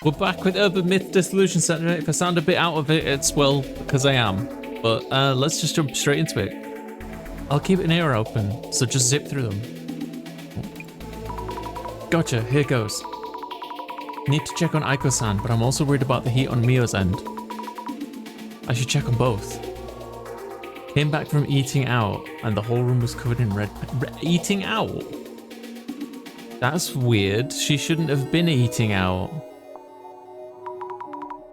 We're back with Urban Myth Dissolution Center. If I sound a bit out of it, it's, well, because I am. But let's just jump straight into it. I'll keep an ear open, so just zip through them. Gotcha, here goes. Need to check on Aiko-san, but I'm also worried about the heat on Mio's end. I should check on both. Came back from eating out, and the whole room was covered in red... Eating out? That's weird. She shouldn't have been eating out.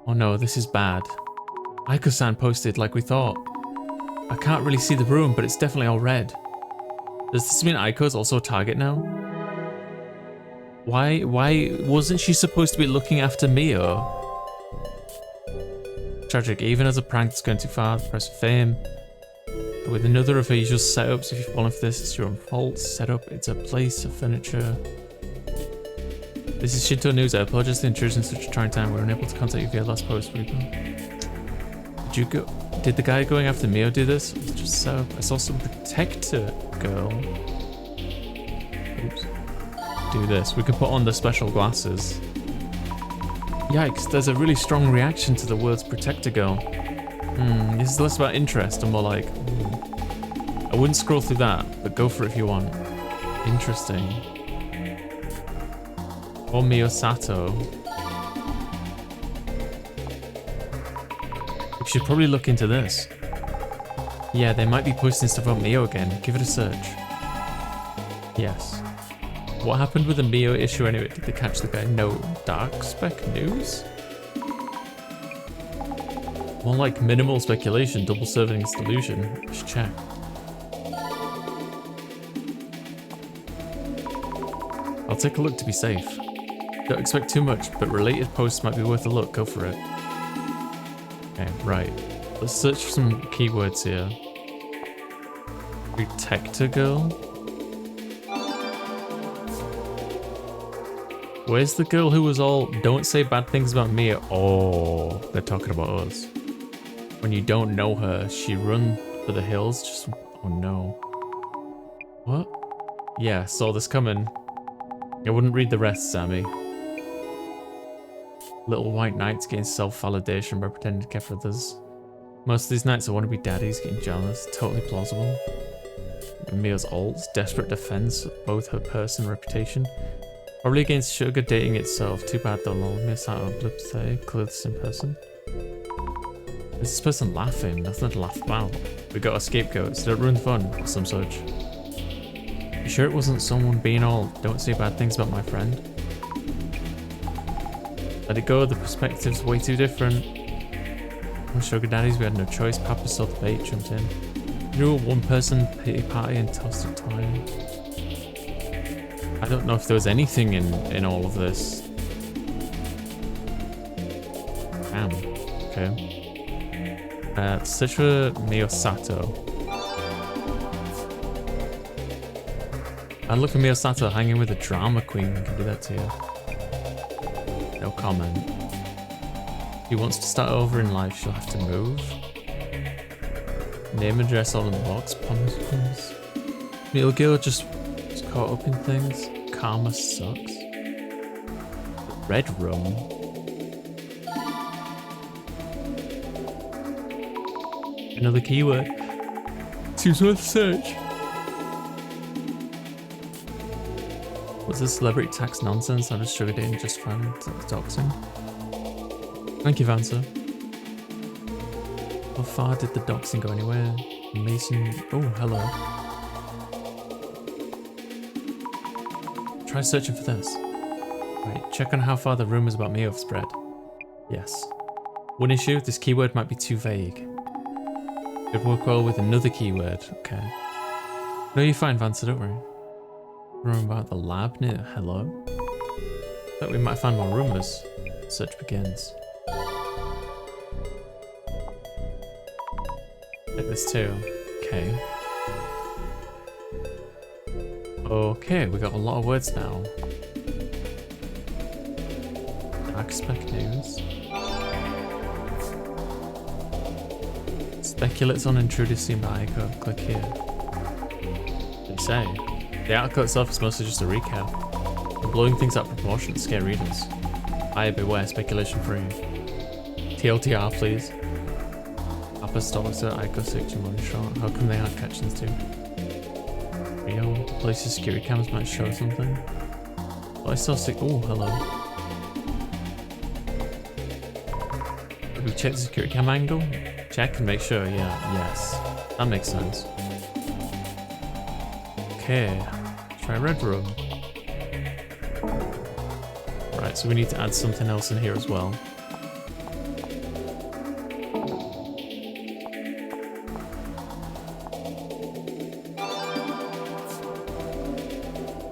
Oh no, this is bad. Aiko-san posted like we thought. I can't really see the room, but it's definitely all red. Does this mean Aiko's also a target now? Why wasn't she supposed to be looking after Mio? Tragic, even as a prank that's going too far, the price of fame. But with another of her usual setups, if you've fallen for this, it's your own fault. Setup, it's a place of furniture. This is Shinto News. I apologize for the intrusion in such a trying time. We were unable to contact you via last post. Did the guy going after Mio do this? It's just so. I saw some protector girl. Oops. Do this. We can put on the special glasses. Yikes, there's a really strong reaction to the words protector girl. This is less about interest and more like... I wouldn't scroll through that, but go for it if you want. Interesting. Or Mio Sato. We should probably look into this. Yeah, they might be posting stuff on Mio again. Give it a search. Yes. What happened with the Mio issue anyway? Did they catch the guy? No. Dark spec news? More like minimal speculation, double serving Dissolution. Just check. I'll take a look to be safe. Don't expect too much, but related posts might be worth a look. Go for it. Okay, right. Let's search for some keywords here. Protector girl? Where's the girl who was all, don't say bad things about me? Oh, they're talking about us. When you don't know her, she run for the hills, just, oh no. What? Yeah, saw this coming. I wouldn't read the rest, Sammy. Little white knights getting self-validation by pretending to care for others. Most of these knights are wannabe daddies getting jealous, totally plausible. Mio's ults, desperate defense of both her person and reputation. Probably against sugar dating itself. Too bad though, lol. Miss out on blip say, clothes in person. Is this person laughing? Nothing to laugh about. We got a scapegoat, so don't ruin the fun, or some such. You sure it wasn't someone being all, don't say bad things about my friend? Let it go, the perspective's way too different. On sugar daddies, we had no choice. Papa saw the bait, jumped in. You know, one person pity party and toasted time. I don't know if there was anything in all of this. Damn. Okay. Search for Mio Sato. I look for Mio Sato hanging with a drama queen. I can do that to you. No comment. If he wants to start over in life, she'll have to move. Name and address all in the box. Pums. Mio girl just caught up in things. Karma sucks. Red room. Another keyword. Seems worth a search. What's this celebrity tax nonsense? I'm just sugar dating just fine. Doxing. Thank you, Vansa. How far did the doxing go anywhere? Mason. Oh, hello. Try searching for this. Right, check on how far the rumors about Mio have spread. Yes. One issue, this keyword might be too vague. Could work well with another keyword. Okay. No, you're fine, Vansa, don't worry. Rumor about the lab near hello? Thought we might find more rumors. Search begins. Take this too. Okay. Okay, we got a lot of words now. Dark spec news. Speculates on intruders seen by Aiko. Click here. They say. The article itself is mostly just a recap. We're blowing things out of proportion to scare readers. Buyer beware, speculation free. TLTR, please. Apostolics at Ico 6 one shot. How come they aren't catching this too? Rio, police's security cams might show something. Oh, I saw six. Oh, hello. Did we check the security cam angle? Check and make sure. Yeah, yes. That makes sense. Okay. Try red room. Right, so we need to add something else in here as well.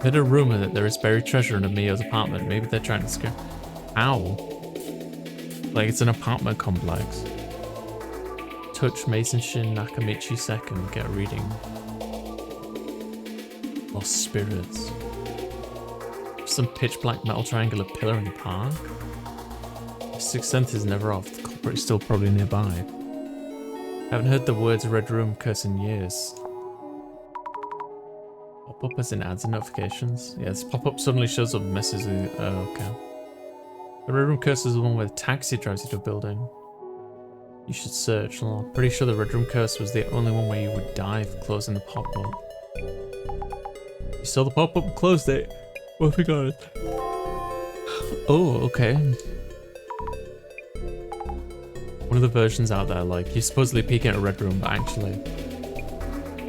Heard a rumor that there is buried treasure in Mio's apartment. Maybe they're trying to scare. Ow. Like it's an apartment complex. Touch Mason Shin Nakamichi second. Get a reading. Lost spirits. Some pitch black metal triangular pillar in the park. Sixth sense is never off. The culprit is still probably nearby. Haven't heard the words red room curse in years. Pop-up as in ads and notifications. Yeah, this pop-up suddenly shows up and messes with you. Oh, okay. The red room curse is the one where the taxi drives you to a building. You should search. Well, I'm pretty sure the red room curse was the only one where you would die for closing the pop-up. You saw the pop-up and closed it. What have we got? Oh, okay. One of the versions out there, like, you supposedly peek at a red room, but actually...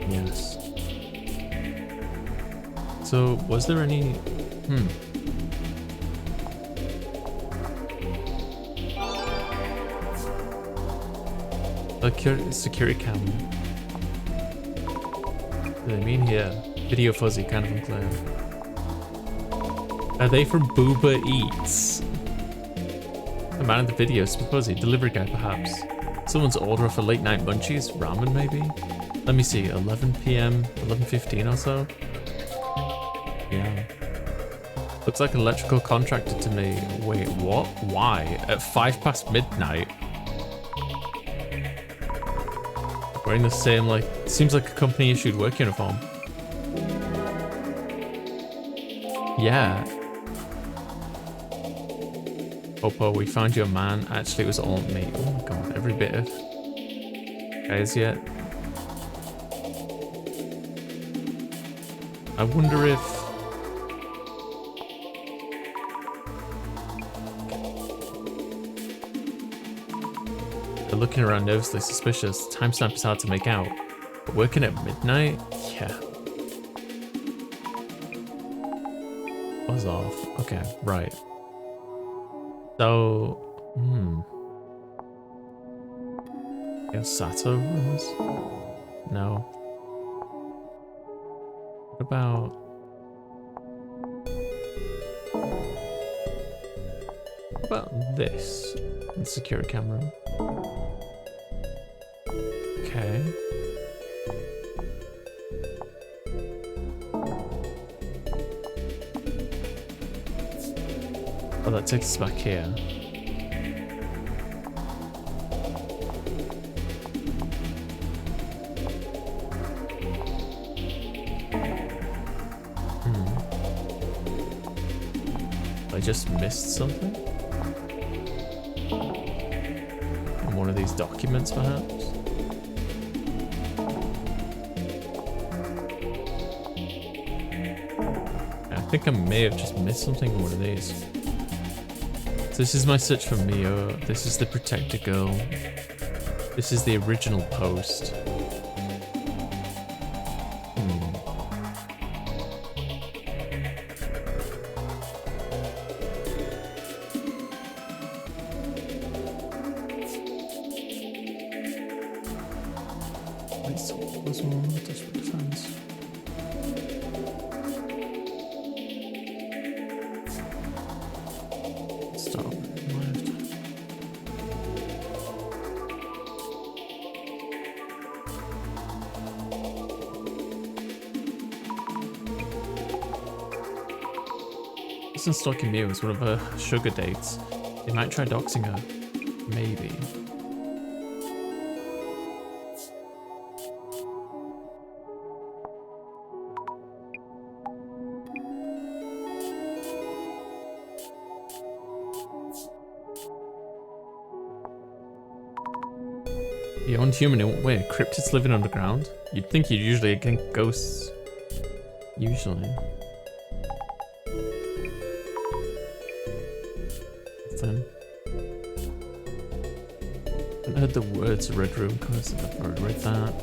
Yes. So, was there any... A security cam. What do they mean here? Video fuzzy, kind of unclear. Are they from Booba Eats? The man in the video, fuzzy. Delivery guy, perhaps. Someone's order for late night munchies? Ramen, maybe? Let me see, 11 PM, 11:15 or so? Yeah. Looks like an electrical contractor to me. Wait, what? Why? At 5 past midnight? Wearing the same, like, seems like a company issued work uniform. Yeah. Popo, we found your man. Actually, it was all me. Oh my god, every bit of guys yet. I wonder if they're looking around nervously suspicious. Timestamp is hard to make out. But working at midnight? Yeah. Buzz off. Okay, right. So, yeah, Sato rooms? No. What about... What about this? The security camera. Okay. Oh, that takes us back here. I just missed something? On one of these documents, perhaps? I think I may have just missed something on one of these. This is my search for Mio. This is the protector girl. This is the original post. Stalking Mew is one of her sugar dates. They might try doxing her. Maybe. Beyond human in what way? Cryptids living underground? You'd think you'd usually get ghosts. Usually. Nothing. I haven't heard the words Red Room because I've already read that.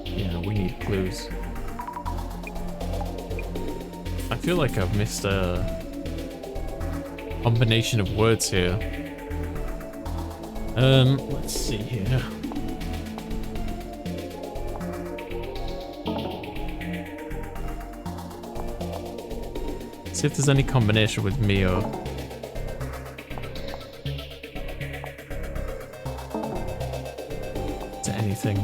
Yeah, we need clues. I feel like I've missed a combination of words here. Let's see here. See if there's any combination with Mio. To anything.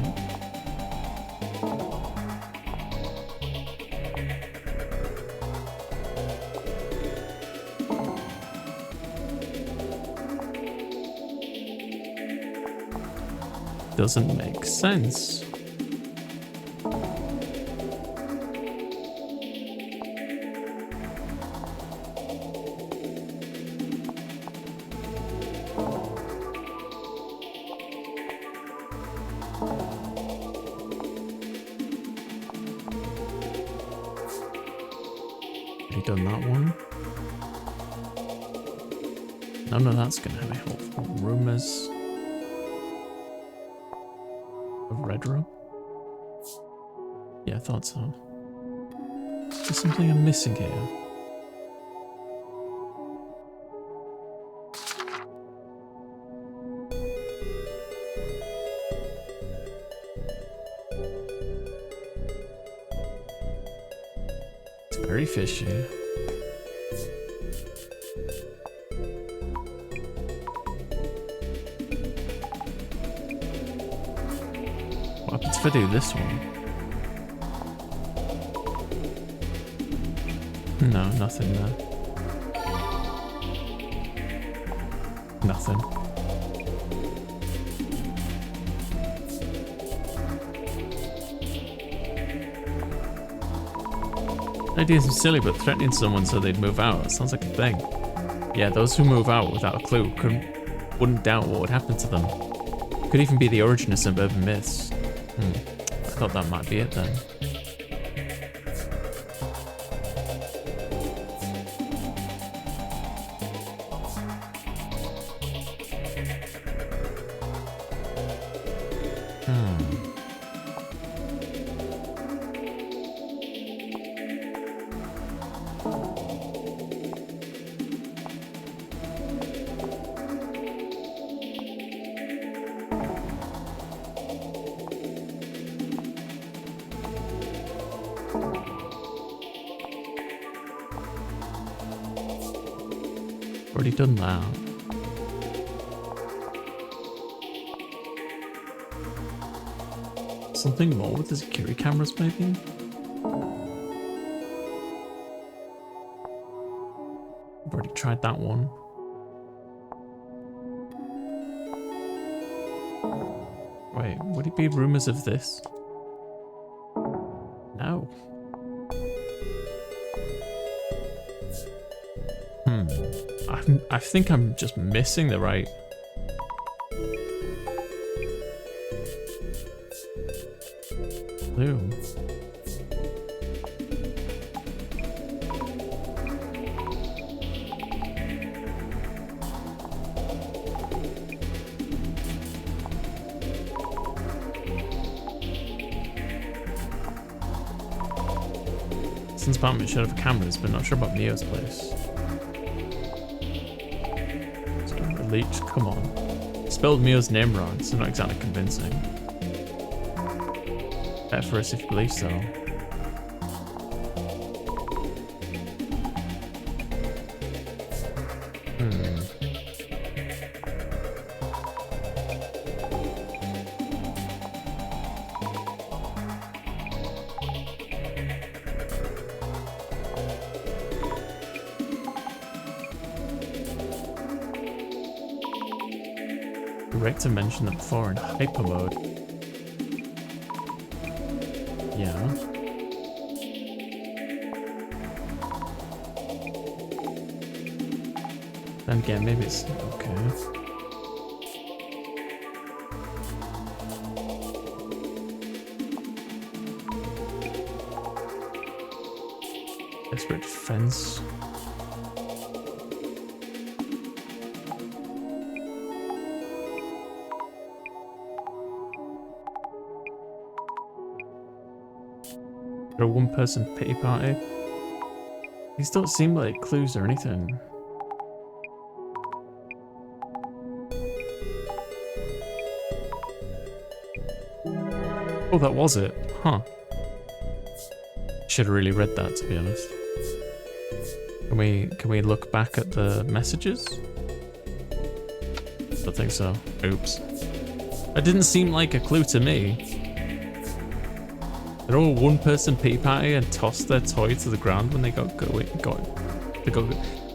Doesn't make sense. Done that one. None of that's gonna have a helpful. Rumors of Red Room? Yeah, I thought so. There's something I'm missing here. Very fishy. What happens if I do this one? No, nothing there. Nothing. The idea is silly, but threatening someone so they'd move out sounds like a thing. Yeah, those who move out without a clue wouldn't doubt what would happen to them. Could even be the origin of some urban myths. I thought that might be it then. Already done that. Something more with the security cameras, maybe? I've already tried that one. Wait, would it be rumors of this? No. I think I'm just missing the right... clue. Since apartment should have cameras, but not sure about Mio's place. Leech, come on. Spelled Mio's name wrong, so not exactly convincing. Bet for us if you believe so. Rector mentioned that before in hyper mode. Yeah. Then again, maybe it's okay. Desperate defense. A one-person pity party. These don't seem like clues or anything. Oh, that was it. Huh. Should have really read that, to be honest. Can we look back at the messages? I don't think so. Oops. That didn't seem like a clue to me. They're all one-person pee party and toss their toy to the ground when they got going.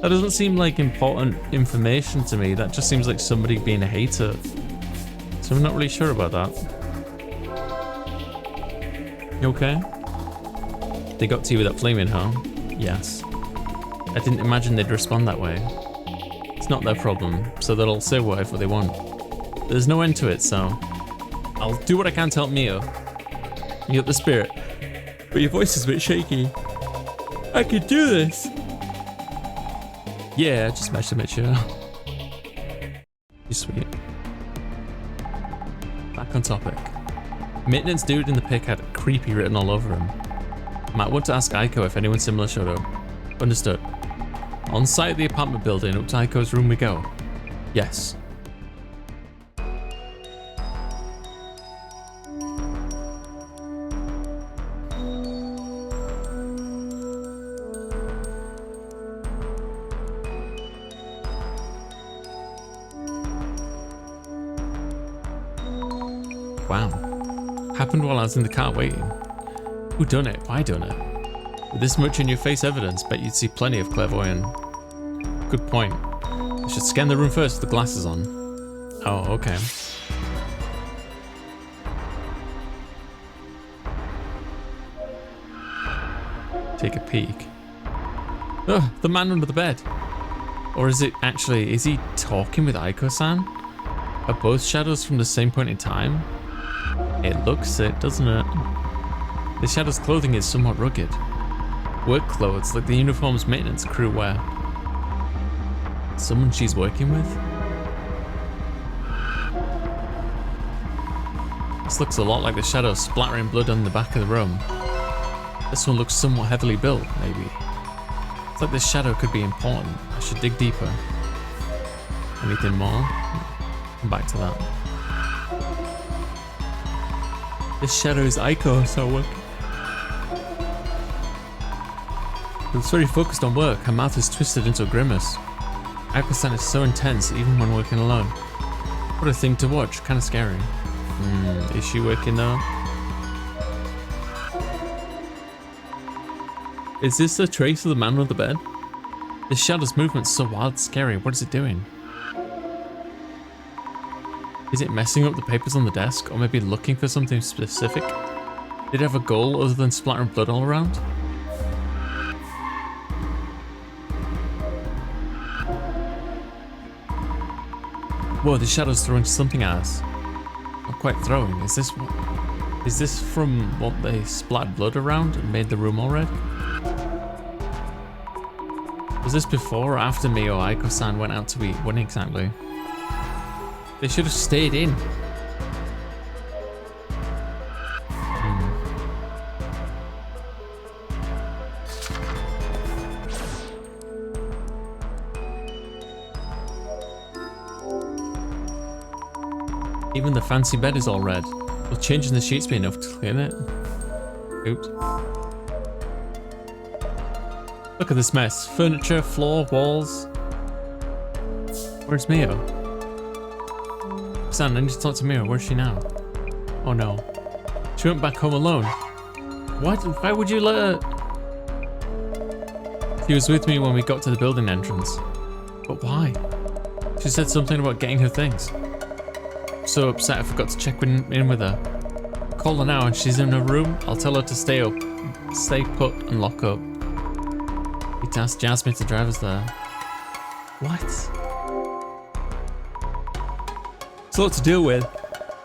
That doesn't seem like important information to me. That just seems like somebody being a hater. So I'm not really sure about that. You okay? They got to you with that flaming, huh? Yes. I didn't imagine they'd respond that way. It's not their problem, so they'll say whatever they want. There's no end to it, so I'll do what I can to help Mio. You got the spirit, but your voice is a bit shaky. I could do this. Yeah, just smash them at you. You're sweet. Back on topic. Maintenance dude in the pic had creepy written all over him. Might want to ask Aiko if anyone similar showed up. Understood. On site of the apartment building, up to Aiko's room we go. Yes. Wow. Happened while I was in the car waiting. Who done it? Why done it? With this much in your face evidence, bet you'd see plenty of clairvoyant. Good point. I should scan the room first with the glasses on. Oh, okay. Take a peek. Ugh, the man under the bed. Or is it actually, is he talking with Aiko-san? Are both shadows from the same point in time? It looks it, doesn't it? The shadow's clothing is somewhat rugged. Work clothes like the uniform's maintenance crew wear. Someone she's working with? This looks a lot like the shadow splattering blood on the back of the room. This one looks somewhat heavily built, maybe. It's like this shadow could be important. I should dig deeper. Anything more? Come back to that. This shadow is Aiko, so work. Looks very focused on work. Her mouth is twisted into a grimace. Aiko-san is so intense even when working alone. What a thing to watch. Kind of scary. Is she working though? Is this a trace of the man on the bed? This shadow's movement's so wild and scary. What is it doing? Is it messing up the papers on the desk, or maybe looking for something specific? Did it have a goal other than splattering blood all around? Whoa, the shadow's throwing something at us. Not quite throwing. Is this what? Is this from what they splattered blood around and made the room all red? Was this before or after me or Aiko-san went out to eat? When exactly? They should have stayed in. Even the fancy bed is all red. Will changing the sheets be enough to clean it? Oops. Look at this mess. Furniture, floor, walls. Where's Mio? San, I need to talk to Mio. Where's she now? Oh no. She went back home alone. What? Why would you let her? She was with me when we got to the building entrance. But why? She said something about getting her things. So upset I forgot to check in with her. Call her now and she's in her room. I'll tell her to stay put and lock up. Need to ask Jasmine to drive us there. What? It's a lot to deal with.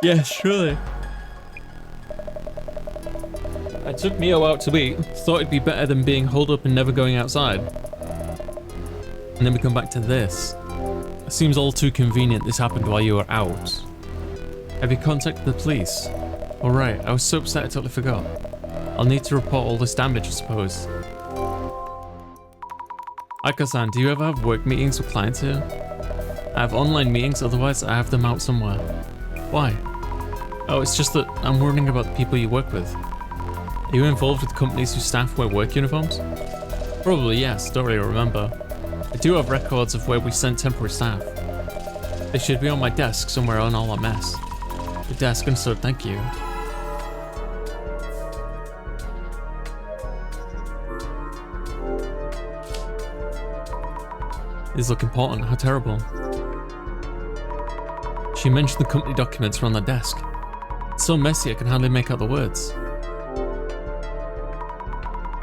Yeah, surely. I took Mio out to eat. Thought it'd be better than being holed up and never going outside. And then we come back to this. It seems all too convenient this happened while you were out. Have you contacted the police? Alright, I was so upset I totally forgot. I'll need to report all this damage, I suppose. Aiko-san, do you ever have work meetings with clients here? I have online meetings, otherwise I have them out somewhere. Why? Oh, it's just that I'm worrying about the people you work with. Are you involved with companies whose staff wear work uniforms? Probably yes, don't really remember. I do have records of where we sent temporary staff. They should be on my desk somewhere on all that mess. Your desk, understood, thank you. These look important, how terrible. She mentioned the company documents were on the desk. It's so messy I can hardly make out the words.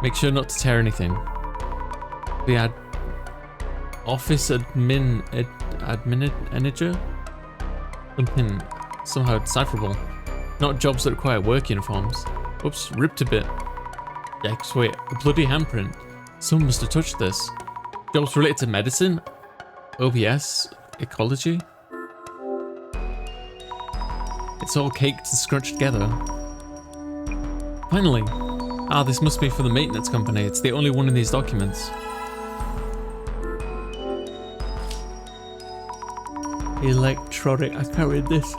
Make sure not to tear anything. We had office admin manager? Something somehow decipherable. Not jobs that require work uniforms. Oops, ripped a bit. Yikes, wait, a bloody handprint. Someone must have touched this. Jobs related to medicine? OBS? Ecology? It's all caked and scrunched together. Finally! Ah, this must be for the maintenance company. It's the only one in these documents. Electronic, I can't read this.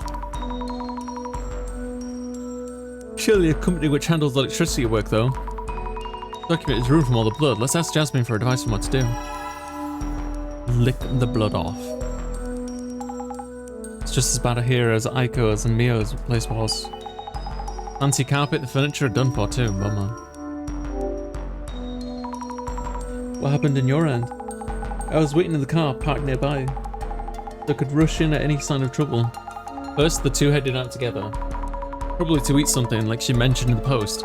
Surely a company which handles electricity work though. Document is ruined from all the blood. Let's ask Jasmine for advice on what to do. Lick the blood off. It's just as bad here as Aiko's and Mio's place was. Fancy carpet, the furniture are done for too, bummer. What happened in your end? I was waiting in the car parked nearby. They could rush in at any sign of trouble. First, the two headed out together. Probably to eat something like she mentioned in the post.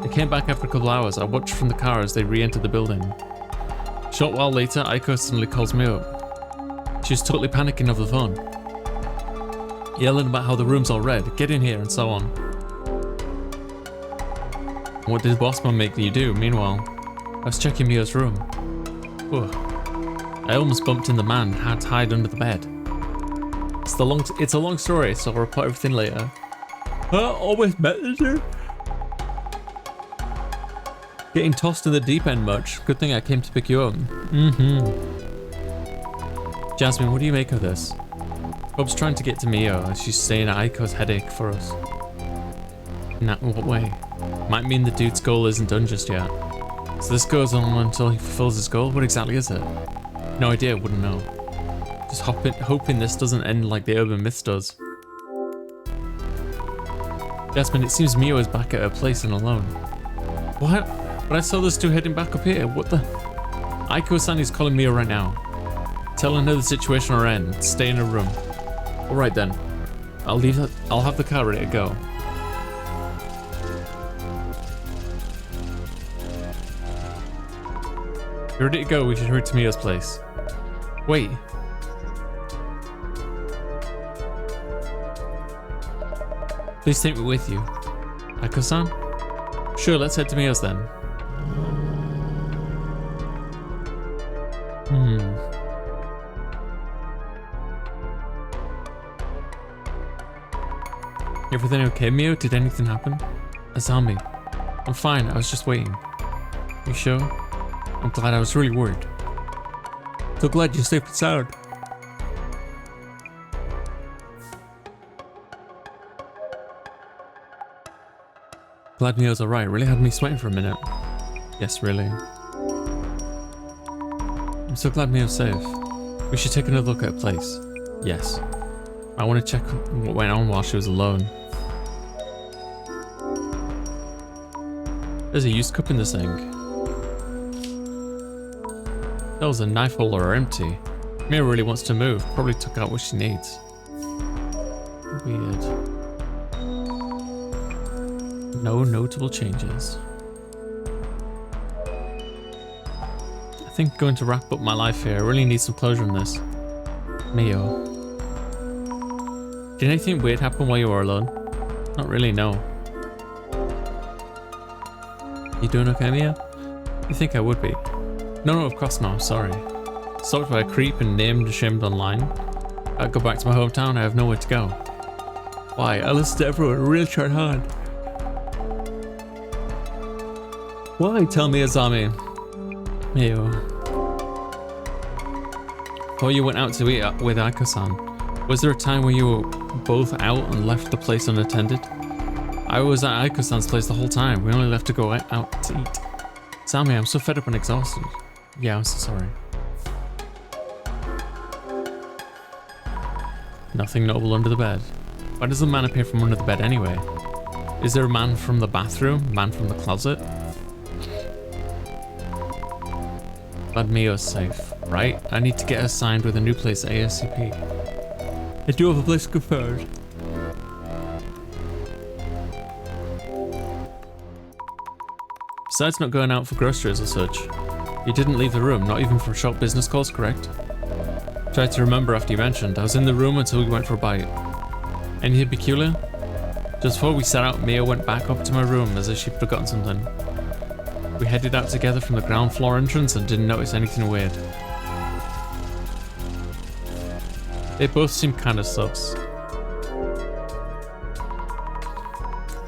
They came back after a couple hours. I watched from the car as they re-entered the building. A short while later, Aiko suddenly calls me up. She was totally panicking over the phone. Yelling about how the room's all red, get in here, and so on. What did Bossman make you do, meanwhile? I was checking Mio's room. Ugh. I almost bumped in the man, had to hide under the bed. It's a long story, so I'll report everything later. Always messenger? Getting tossed in the deep end much. Good thing I came to pick you up. Jasmine, what do you make of this? Bob's trying to get to Mio as she's staying at Aiko's headache for us. In what way? Might mean the dude's goal isn't done just yet. So this goes on until he fulfills his goal? What exactly is it? No idea, wouldn't know. Just hoping this doesn't end like the urban myth does. Jasmine, it seems Mio is back at her place and alone. What? But I saw those two heading back up here. What the? Aiko-san is calling Mio right now. Telling her the situation will end. Stay in her room. Alright then. I'll have the car ready to go. You're ready to go, we should hurry to Mio's place. Wait. Please take me with you. Aiko-san? Sure, let's head to Mio's then. Everything okay, Mio? Did anything happen? Azami. I'm fine, I was just waiting. You sure? I'm glad, I was really worried. So glad you're safe and sound. Glad Mio's alright, really had me sweating for a minute. Yes, really. I'm so glad Mio's safe. We should take another look at her place. Yes. I want to check what went on while she was alone. There's a used cup in the sink. That was a knife holder empty. Mia really wants to move, probably took out what she needs. Weird. No notable changes. I think I'm going to wrap up my life here. I really need some closure on this. Mio. Did anything weird happen while you were alone? Not really, no. You doing okay, Mia? You think I would be? No, of course not, sorry. Stalked by a creep and named and shamed online. I'd go back to my hometown, I have nowhere to go. Why? I listened to everyone, really tried hard. Why? Tell me, Azami. Mio. Before you went out to eat with Aiko-san, was there a time when you were both out and left the place unattended? I was at Aiko-san's place the whole time. We only left to go out to eat. Sami, I'm so fed up and exhausted. Yeah, I'm so sorry. Nothing notable under the bed. Why does the man appear from under the bed anyway? Is there a man from the bathroom? Man from the closet? Glad Mio's safe. Right? I need to get her signed with a new place ASAP. I do have a place confirmed. Besides not going out for groceries or such, you didn't leave the room, not even for short business calls, correct? Tried to remember after you mentioned. I was in the room until we went for a bite. Anything peculiar? Just before we set out, Mia went back up to my room as if she'd forgotten something. We headed out together from the ground floor entrance and didn't notice anything weird. They both seemed kinda sus.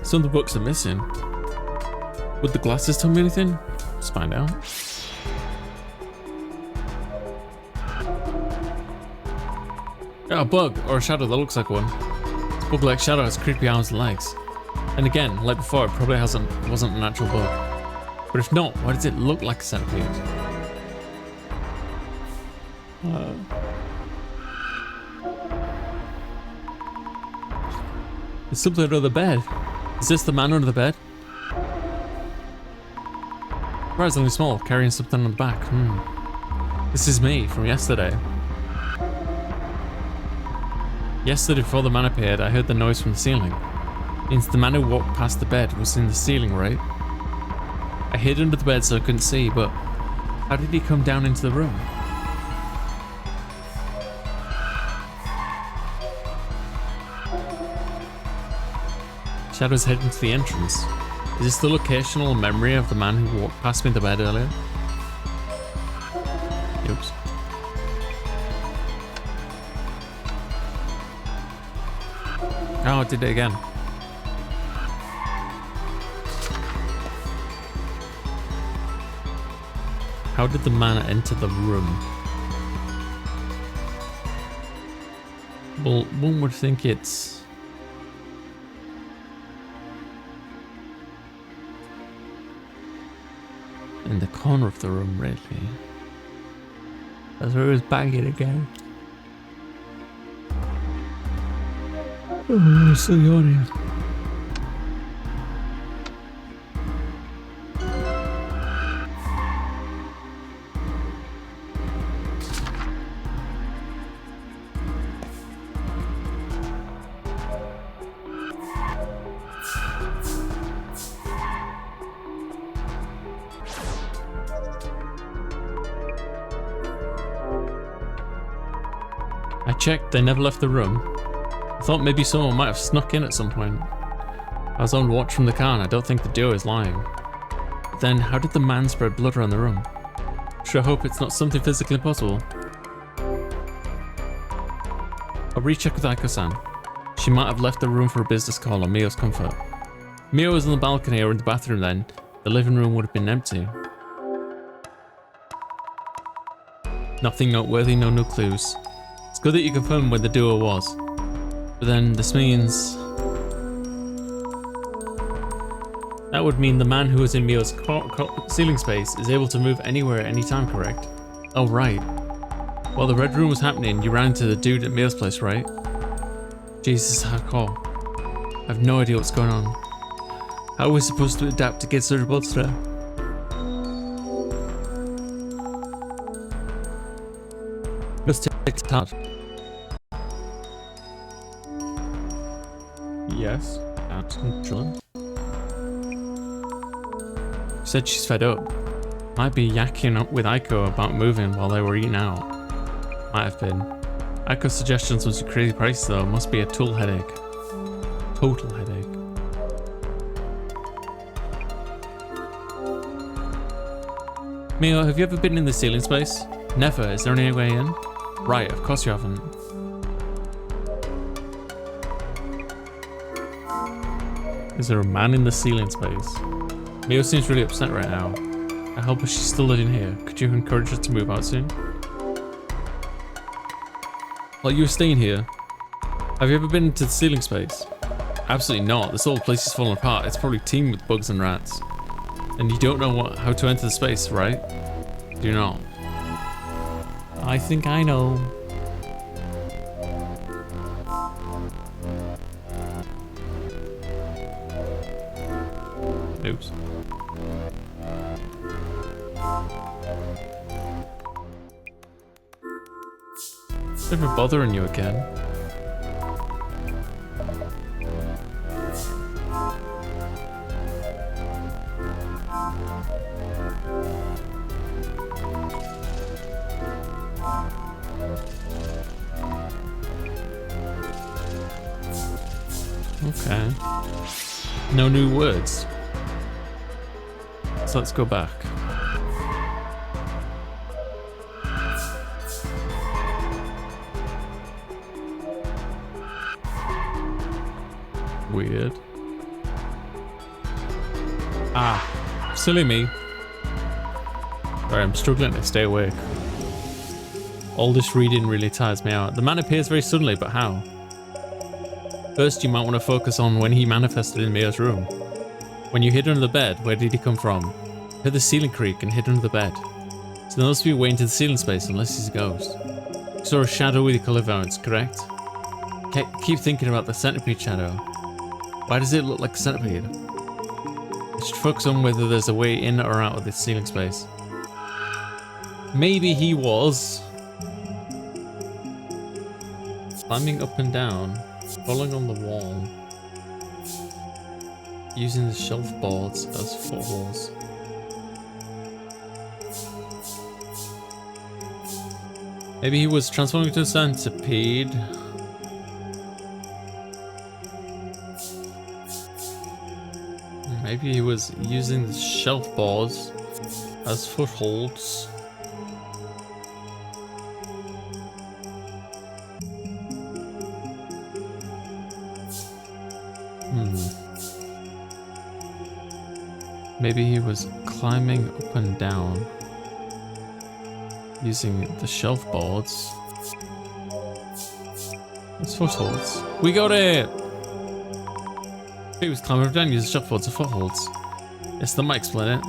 Some of the books are missing. Would the glasses tell me anything? Let's find out. Oh, a bug, or a shadow that looks like one. This bug-like shadow has creepy arms and legs. And again, like before, it probably wasn't an actual bug. But if not, why does it look like a centipede? There's something under the bed. Is this the man under the bed? Surprisingly small, carrying something on the back. This is me from yesterday. Yesterday, before the man appeared, I heard the noise from the ceiling. Means the man who walked past the bed was in the ceiling, right? I hid under the bed so I couldn't see, but how did he come down into the room? Shadows heading to the entrance. Is this the locational memory of the man who walked past me in the bed earlier? Oops. Oh, I did it again. How did the man enter the room? Well, one would think it's... in the corner of the room, really. That's where he was banging again. Oh, I'm so yawning. I checked, they never left the room. I thought maybe someone might have snuck in at some point. I was on watch from the car and I don't think the duo is lying. But then, how did the man spread blood around the room? Sure hope it's not something physically impossible. I'll recheck with Aiko-san. She might have left the room for a business call on Mio's comfort. Mio was on the balcony or in the bathroom then. The living room would have been empty. Nothing noteworthy, no new clues. It's good that you confirmed where the duo was. But then this means... that would mean the man who was in Mio's ceiling space is able to move anywhere at any time, correct? Oh, right. While the red room was happening, you ran into the dude at Mio's place, right? Jesus, hardcore. I have no idea what's going on. How are we supposed to adapt to get such bloodstream? Let's take the touch. Yes, that's control. She said she's fed up. Might be yakking up with Aiko about moving while they were eating out. Might have been. Aiko's suggestions was a crazy price though. Must be a total headache. Total headache. Mio, have you ever been in the ceiling space? Never. Is there any way in? Right, of course you haven't. Is there a man in the ceiling space? Mio seems really upset right now. I hope she's still living here. Could you encourage her to move out soon? While you were staying here, have you ever been into the ceiling space? Absolutely not. This whole place is falling apart. It's probably teeming with bugs and rats. And you don't know how to enter the space, right? Do you not? I think I know. Oops. Never bothering you again. Okay. No new words. So let's go back. Weird. Ah, silly me. Sorry, I'm struggling to stay awake. All this reading really tires me out. The man appears very suddenly, but how? First, you might want to focus on when he manifested in Mio's room. When you hid under the bed, where did he come from? Heard the ceiling creak and hid under the bed. So there must be a way into the ceiling space unless he's a ghost. You saw a shadow with your colour variance, correct? Keep thinking about the centipede shadow. Why does it look like a centipede? You should focus on whether there's a way in or out of this ceiling space. Maybe he was climbing up and down, falling on the wall, using the shelf boards as footholds. Maybe he was transforming into a centipede. Maybe he was using the shelf boards as footholds. Maybe he was climbing up and down using the shelf boards as footholds. We got it! He was climbing up and down using shelf boards as footholds. Yes, that might explain it.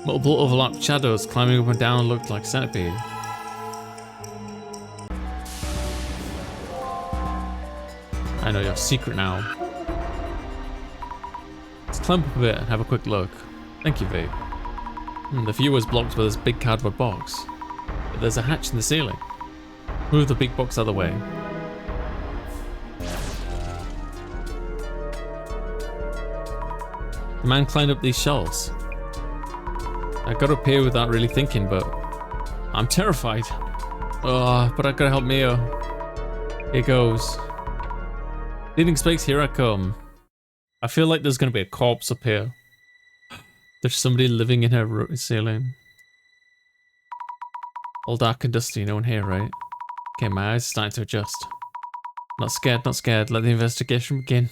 Multiple overlapped shadows climbing up and down looked like a centipede. I know your secret now. Let's climb up a bit and have a quick look. Thank you, V. The view was blocked by this big cardboard box. But there's a hatch in the ceiling. Move the big box out of the way. The man climbed up these shelves. I got up here without really thinking, but I'm terrified. Oh, but I gotta help Mio. Here goes. Leading space, here I come. I feel like there's gonna be a corpse up here. There's somebody living in her ceiling. All dark and dusty, no one here, right? Okay, my eyes are starting to adjust. Not scared, not scared. Let the investigation begin.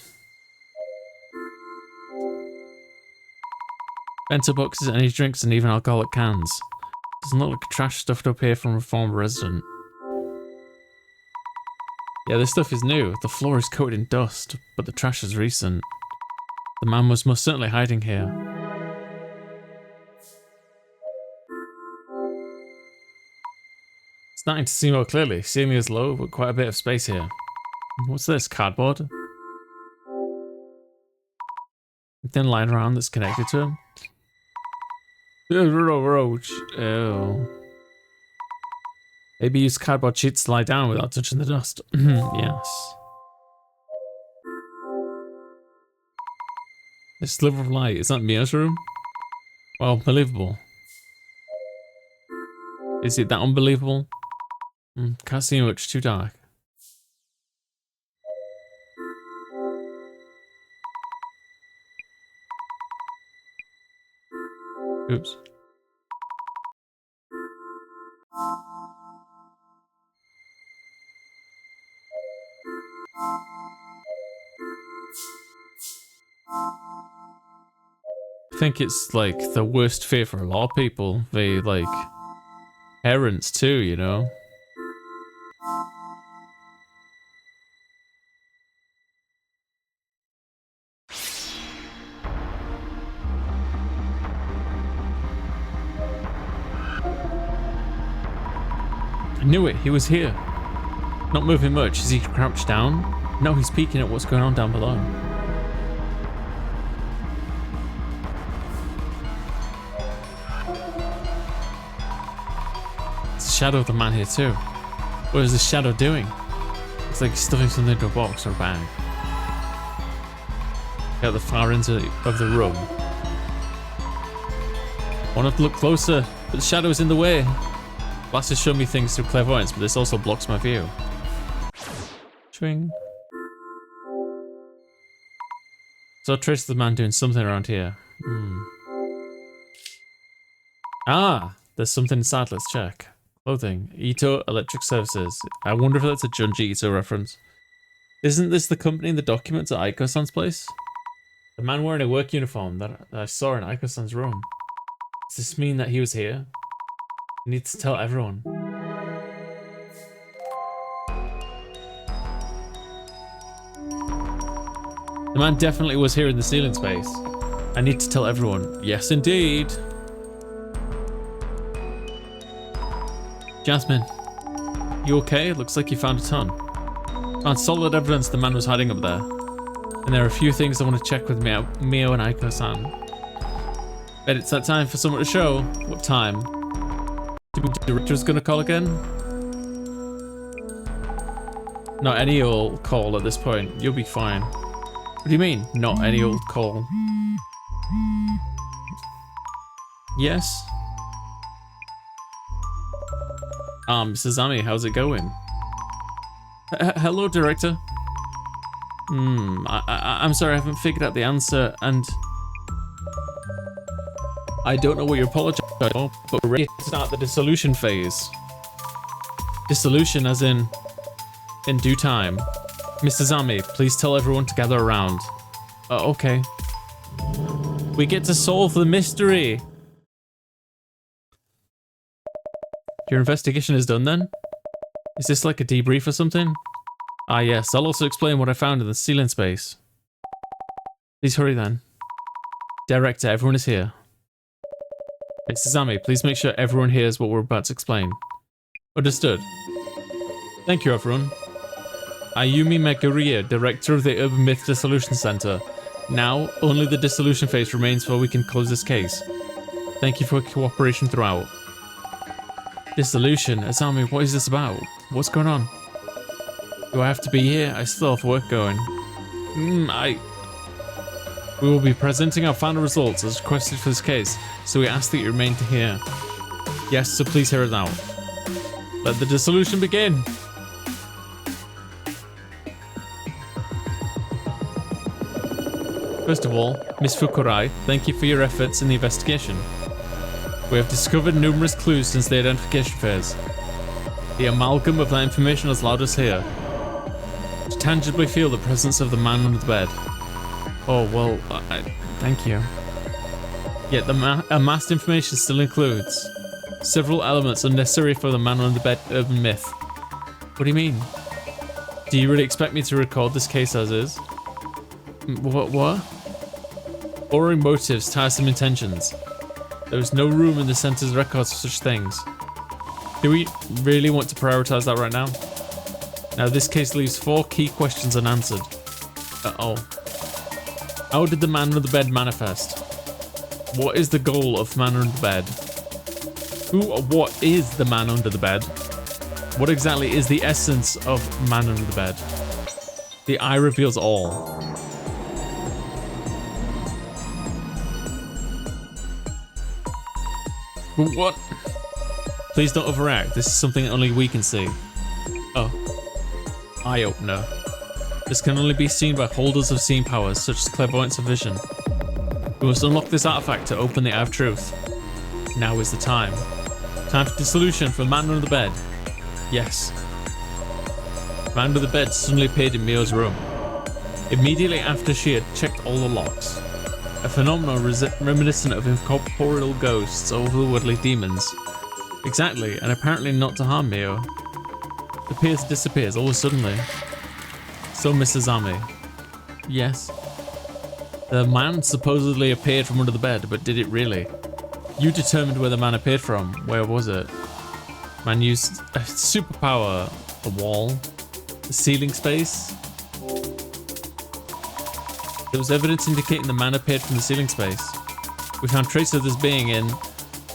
Bento boxes, energy drinks, and even alcoholic cans. Doesn't look like trash stuffed up here from a former resident. Yeah, this stuff is new. The floor is coated in dust, but the trash is recent. The man was most certainly hiding here. Starting to see more clearly. Ceiling is low, but quite a bit of space here. What's this? Cardboard? Thin line around that's connected to him. Roach. Oh. Maybe use cardboard sheets to lie down without touching the dust. Yes. This sliver of light, is that Mia's room? Well, believable. Is it that unbelievable? Can't see much, too dark. Oops. I think it's like the worst fear for a lot of people. They like parents too, you know? I knew it, he was here. Not moving much. Is he crouched down? No, he's peeking at what's going on down below. It's a shadow of the man here too. What is the shadow doing? It's like he's stuffing something into a box or a bag. At the far end of the room. I wanted to look closer, but the shadow is in the way. Glasses show me things through clairvoyance, but this also blocks my view. Swing. So I traced the man doing something around here. Ah, there's something inside. Let's check. Clothing. Ito Electric Services. I wonder if that's a Junji Ito reference. Isn't this the company in the documents at Aiko-san's place? The man wearing a work uniform that I saw in Aiko-san's room. Does this mean that he was here? I need to tell everyone. The man definitely was here in the ceiling space. I need to tell everyone. Yes, indeed. Jasmine, you okay? It looks like you found a ton. Found solid evidence the man was hiding up there. And there are a few things I want to check with Mio and Aiko-san. Bet it's that time for someone to show. What time? Do the director's gonna call again? Not any old call at this point. You'll be fine. What do you mean, not any old call? Yes? Mrs. Ami, how's it going? Hello, director. I'm sorry, I haven't figured out the answer, and I don't know what you're apologizing for, but we're ready to start the dissolution phase. Dissolution as in due time. Mrs. Ami, please tell everyone to gather around. Okay. We get to solve the mystery. Your investigation is done then? Is this like a debrief or something? Ah yes, I'll also explain what I found in the ceiling space. Please hurry then. Director, everyone is here. Mrs. Ami, please make sure everyone hears what we're about to explain. Understood. Thank you, everyone. Ayumi Meguriya, Director of the Urban Myth Dissolution Center. Now, only the dissolution phase remains before we can close this case. Thank you for your cooperation throughout. Dissolution? Asami, what is this about? What's going on? Do I have to be here? I still have work going. We will be presenting our final results as requested for this case, so we ask that you remain to hear. Yes, so please hear us out. Let the dissolution begin! First of all, Miss Fukurai, thank you for your efforts in the investigation. We have discovered numerous clues since the identification phase. The amalgam of that information has allowed us here to tangibly feel the presence of the man under the bed. Oh, well, thank you. Yet the amassed information still includes several elements unnecessary for the man under the bed urban myth. What do you mean? Do you really expect me to record this case as is? What? Boring motives, tiresome intentions. There is no room in the center's records for such things. Do we really want to prioritize that right now? Now this case leaves 4 key questions unanswered. How did the man under the bed manifest? What is the goal of man under the bed? Who or what is the man under the bed? What exactly is the essence of man under the bed? The eye reveals all. What? Please don't overact. This is something only we can see. Oh. Eye-opener. This can only be seen by holders of seeing powers, such as clairvoyance or vision. We must unlock this artifact to open the Eye of Truth. Now is the time. Time for dissolution for the man under the bed. Yes. The man under the bed suddenly appeared in Mio's room. Immediately after she had checked all the locks. A phenomenon reminiscent of incorporeal ghosts or otherworldly demons. Exactly, and apparently not to harm Mio. Appears and disappears always suddenly. So Mrs. Ami. Yes. The man supposedly appeared from under the bed, but did it really? You determined where the man appeared from. Where was it? Man used a superpower. The wall. The ceiling space. There was evidence indicating the man appeared from the ceiling space. We found traces of this being in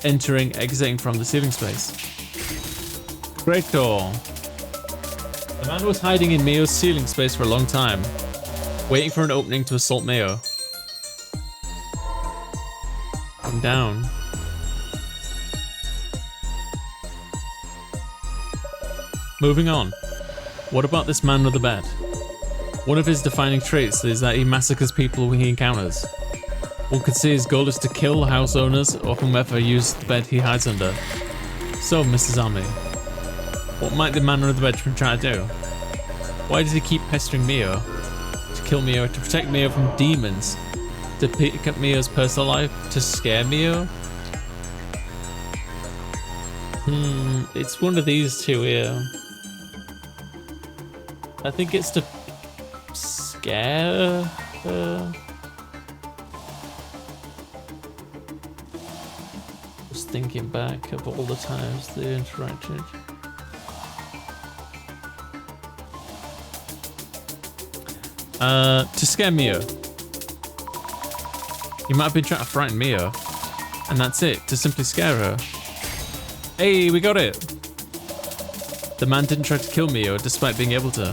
entering, exiting from the ceiling space. Great door. The man was hiding in Mio's ceiling space for a long time, waiting for an opening to assault Mio. I'm down. Moving on. What about this man with the bed? One of his defining traits is that he massacres people he encounters. One could see his goal is to kill house owners or whomever used the bed he hides under. So, Mrs. Ami, what might the man under the bed try to do? Why does he keep pestering Mio? To kill Mio, to protect Mio from demons? To pick up Mio's personal life? To scare Mio? It's one of these two here. I think it's to scare her. Just thinking back of all the times they interacted. To scare Mio. He might have been trying to frighten Mio. And that's it, to simply scare her. Hey, we got it! The man didn't try to kill Mio despite being able to.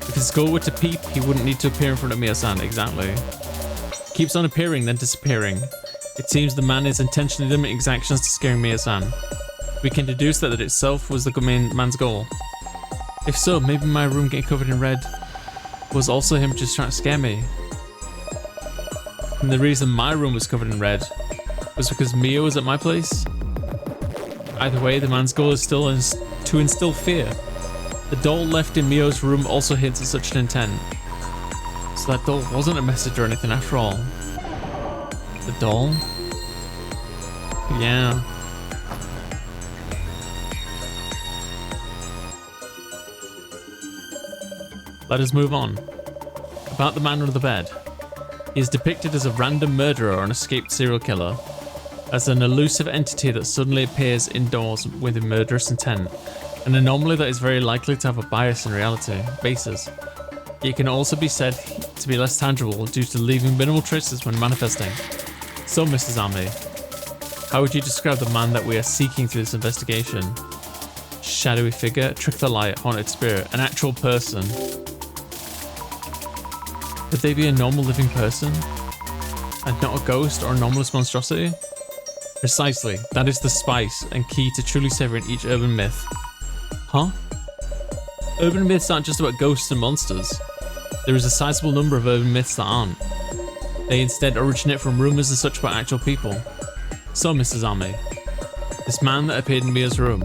If his goal were to peep, he wouldn't need to appear in front of Mio-san, exactly. Keeps on appearing, then disappearing. It seems the man is intentionally limiting his actions to scaring Mio-san. We can deduce that itself was the main man's goal. If so, maybe my room getting covered in red was also him just trying to scare me. And the reason my room was covered in red was because Mio was at my place. Either way, the man's goal is still to instill fear. The doll left in Mio's room also hints at such an intent. So that doll wasn't a message or anything after all. The doll? Yeah. Let us move on. About the man under the bed. He is depicted as a random murderer or an escaped serial killer. As an elusive entity that suddenly appears indoors with a murderous intent. An anomaly that is very likely to have a bias in reality basis. It can also be said to be less tangible due to leaving minimal traces when manifesting. So, Mrs. Ami, how would you describe the man that we are seeking through this investigation? Shadowy figure, trick of the light, haunted spirit, an actual person. Could they be a normal living person? And not a ghost or anomalous monstrosity? Precisely, that is the spice and key to truly savouring each urban myth. Huh? Urban myths aren't just about ghosts and monsters. There is a sizable number of urban myths that aren't. They instead originate from rumours and such about actual people. So, Mrs. Ami, this man that appeared in Mio's room,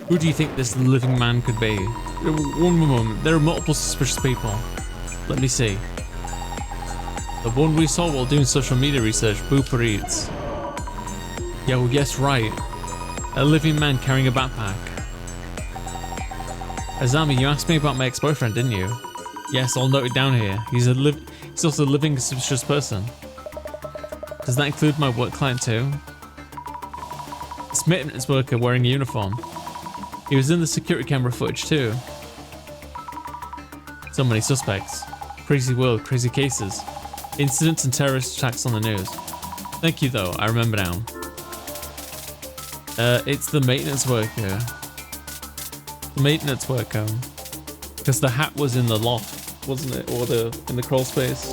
who do you think this living man could be? One moment, there are multiple suspicious people. Let me see. The one we saw while doing social media research, Booper Eats. Yeah, well, yes, right. A living man carrying a backpack. Azami, you asked me about my ex-boyfriend, didn't you? Yes, I'll note it down here. He's also a living suspicious person. Does that include my work client too? This maintenance worker wearing a uniform. He was in the security camera footage too. So many suspects. Crazy world, crazy cases. Incidents and terrorist attacks on the news. Thank you though, I remember now. It's the maintenance worker. The maintenance worker. Because the hat was in the loft, wasn't it? Or in the crawl space.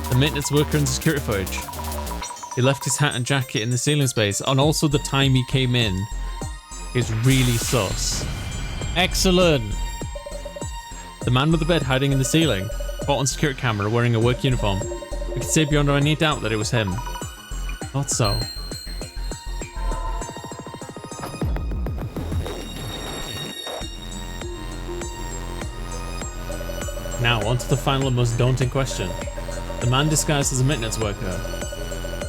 The maintenance worker in the security footage. He left his hat and jacket in the ceiling space, and also the time he came in is really sus. Excellent! The man with the bed hiding in the ceiling, caught on security camera wearing a work uniform. We can say beyond any doubt that it was him. Thought so. Now, on to the final and most daunting question. The man disguised as a maintenance worker.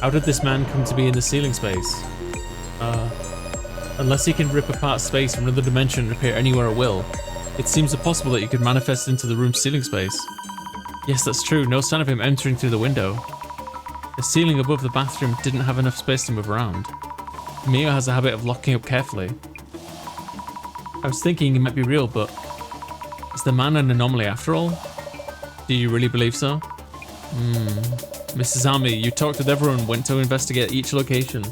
How did this man come to be in the ceiling space? Unless he can rip apart space from another dimension and appear anywhere at will, it seems impossible that he could manifest into the room's ceiling space. Yes, that's true. No sign of him entering through the window. The ceiling above the bathroom didn't have enough space to move around. Mio has a habit of locking up carefully. I was thinking he might be real, but is the man an anomaly after all? Do you really believe so? Mrs. Ami, you talked with everyone, went to investigate each location.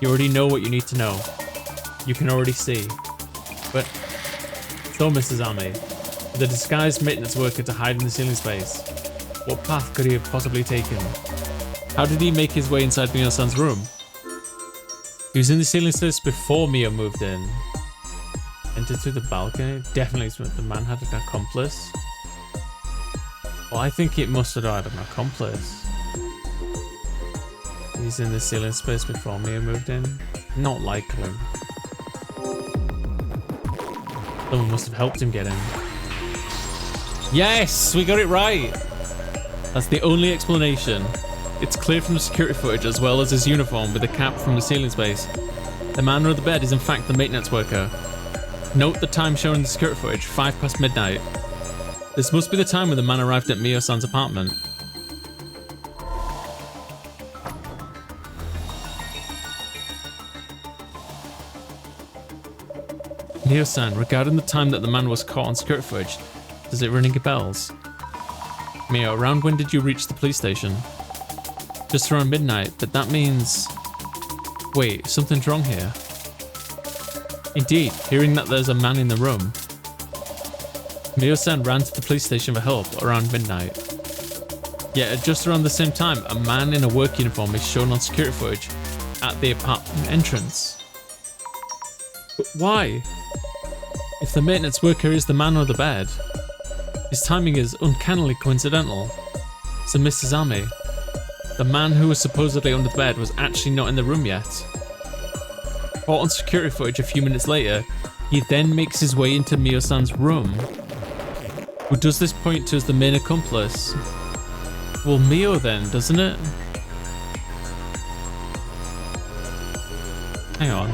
You already know what you need to know. You can already see. But, so Mrs. Ami, the disguised maintenance worker to hide in the ceiling space, what path could he have possibly taken? How did he make his way inside Mio-san's room? He was in the ceiling space before Mio moved in. Entered through the balcony? Definitely the man had an accomplice. Well, I think it must have had an accomplice. He's in the ceiling space before Mio moved in? Not likely. Someone must have helped him get in. Yes! We got it right! That's the only explanation. It's clear from the security footage as well as his uniform with the cap from the ceiling space. The man under the bed is in fact the maintenance worker. Note the time shown in the security footage, 5 past midnight. This must be the time when the man arrived at Mio-san's apartment. Mio-san, regarding the time that the man was caught on security footage, does it ring any bells? Mio, around when did you reach the police station? Just around midnight, but that means... Wait, something's wrong here. Indeed, hearing that there's a man in the room. Mio-san ran to the police station for help around midnight. Yet at just around the same time, a man in a work uniform is shown on security footage at the apartment entrance. But why? If the maintenance worker is the man on the bed, his timing is uncannily coincidental. So Mrs. Ami, the man who was supposedly under the bed was actually not in the room yet. Caught on security footage a few minutes later, he then makes his way into Mio-san's room. Who does this point to as the main accomplice? Well, Mio then, doesn't it? Hang on.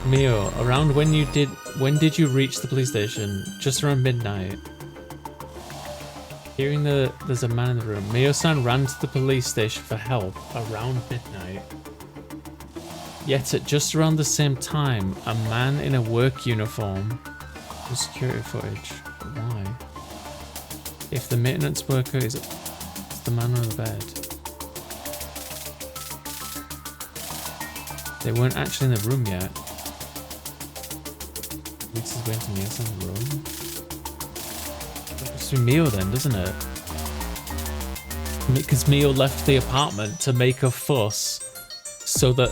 Mio, around when did you reach the police station? Just around midnight. Hearing there's a man in the room. Mio-san ran to the police station for help around midnight. Yet at just around the same time, a man in a work uniform with security footage. Why? If the maintenance worker is the man on the bed. They weren't actually in the room yet. Makes his way into Mio-san's room. It's through Mio then, doesn't it? Because Mio left the apartment to make a fuss so that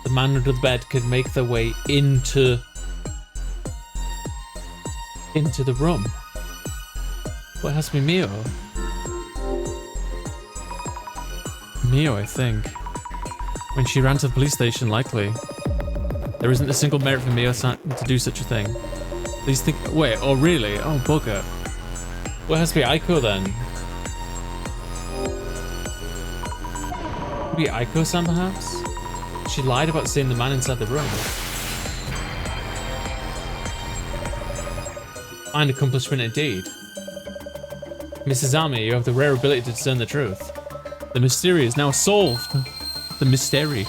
the man under the bed could make their way into the room. Well, it has to be Mio. Mio, I think. When she ran to the police station, likely. There isn't a single merit for Mio-san to do such a thing. Please think. Wait, oh really? Oh, bugger. Well, it has to be Aiko then. Could be Aiko-san perhaps? She lied about seeing the man inside the room. Fine accomplishment indeed. Mrs. Ami, you have the rare ability to discern the truth. The mystery is now solved. The mystery.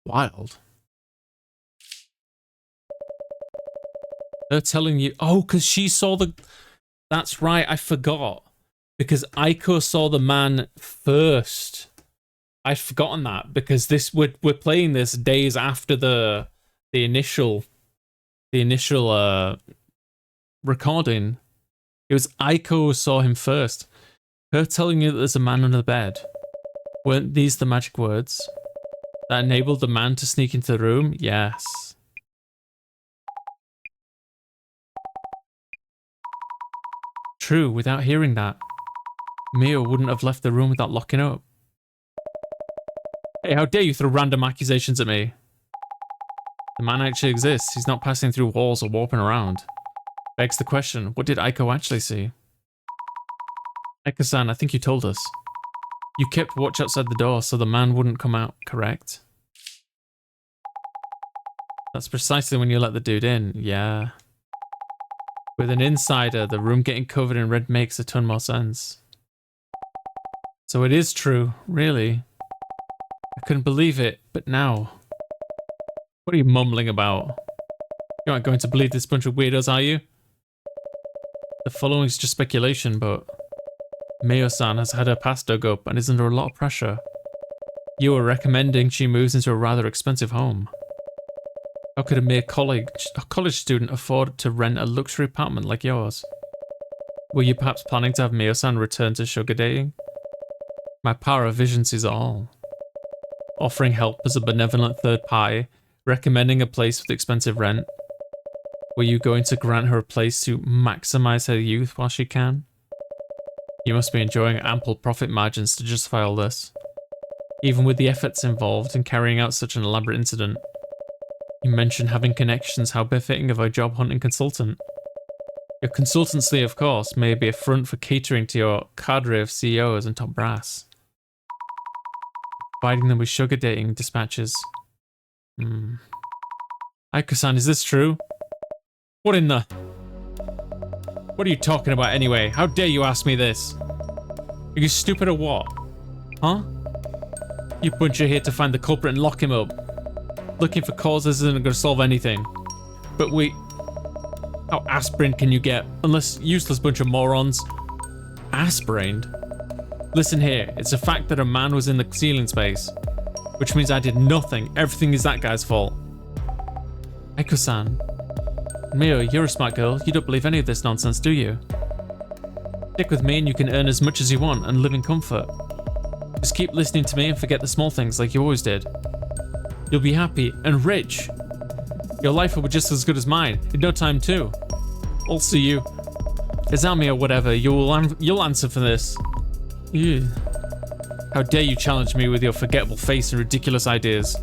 Wild. They're telling you, oh, because she saw the... That's right, I forgot. Because Aiko saw the man first. I'd forgotten that because we're playing this days after the initial recording. It was Aiko who saw him first. Her telling you that there's a man under the bed. Weren't these the magic words that enabled the man to sneak into the room? Yes. True, without hearing that, Mio wouldn't have left the room without locking up. Hey, how dare you throw random accusations at me? The man actually exists. He's not passing through walls or warping around. Begs the question, what did Aiko actually see? Aiko-san, I think you told us. You kept watch outside the door so the man wouldn't come out, correct? That's precisely when you let the dude in, yeah. With an insider, the room getting covered in red makes a ton more sense. So it is true, really. I couldn't believe it, but now. What are you mumbling about? You aren't going to believe this bunch of weirdos, are you? The following is just speculation, but Mio-san has had her past dug up and is under a lot of pressure. You are recommending she moves into a rather expensive home. How could a mere college student afford to rent a luxury apartment like yours? Were you perhaps planning to have Mio-san return to sugar dating? My power of vision sees it all. Offering help as a benevolent third party, recommending a place with expensive rent. Were you going to grant her a place to maximize her youth while she can? You must be enjoying ample profit margins to justify all this. Even with the efforts involved in carrying out such an elaborate incident. You mentioned having connections, how befitting of a job hunting consultant. Your consultancy, of course, may be a front for catering to your cadre of CEOs and top brass. Providing them with sugar dating dispatches. Aiko-san, is this true? What in the... What are you talking about anyway? How dare you ask me this? Are you stupid or what? Huh? You bunch are here to find the culprit and lock him up. Looking for causes isn't going to solve anything. But how ass-brained can you get? Unless useless bunch of morons. Ass-brained? Listen here, it's a fact that a man was in the ceiling space. Which means I did nothing. Everything is that guy's fault. Aiko-san. Mio, you're a smart girl. You don't believe any of this nonsense, do you? Stick with me and you can earn as much as you want and live in comfort. Just keep listening to me and forget the small things like you always did. You'll be happy and rich. Your life will be just as good as mine, in no time too. Also you, Izami or whatever, you'll answer for this. Ew. How dare you challenge me with your forgettable face and ridiculous ideas.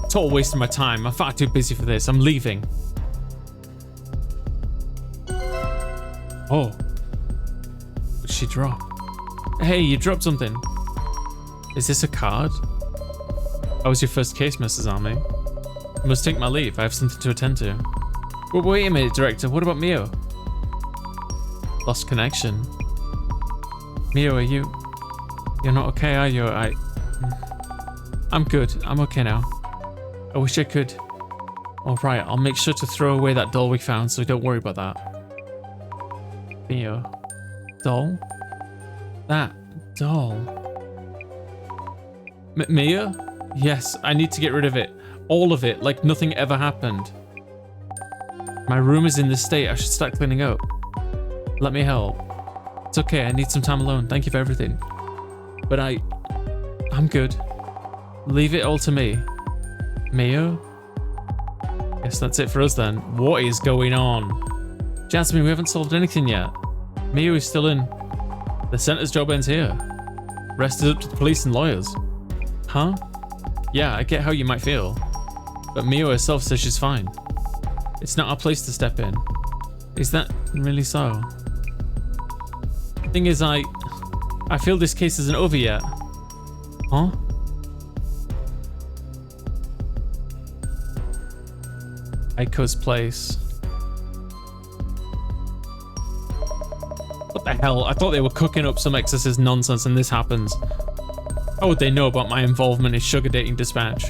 Total waste of my time, I'm far too busy for this, I'm leaving. Oh. What did she drop? Hey, you dropped something. Is this a card? How was your first case, Mrs. Army? I must take my leave. I have something to attend to. Well, wait a minute, Director. What about Mio? Lost connection. Mio, you're not okay, are you? I'm good. I'm okay now. I wish I could. Alright, I'll make sure to throw away that doll we found, so don't worry about that. Mio. Doll? That doll. Mio? Yes, I need to get rid of it. All of it, like nothing ever happened. My room is in this state, I should start cleaning up. Let me help. It's okay, I need some time alone, thank you for everything. But I'm good. Leave it all to me. Mio? Guess that's it for us then. What is going on? Jasmine, we haven't solved anything yet. Mio is still in. The center's job ends here. Rest is up to the police and lawyers. Huh? Yeah, I get how you might feel. But Mio herself says she's fine. It's not our place to step in. Is that really so? Thing is, I feel this case isn't over yet. Huh? Aiko's place. What the hell? I thought they were cooking up some exorcist nonsense and this happens. How would they know about my involvement in sugar dating dispatch?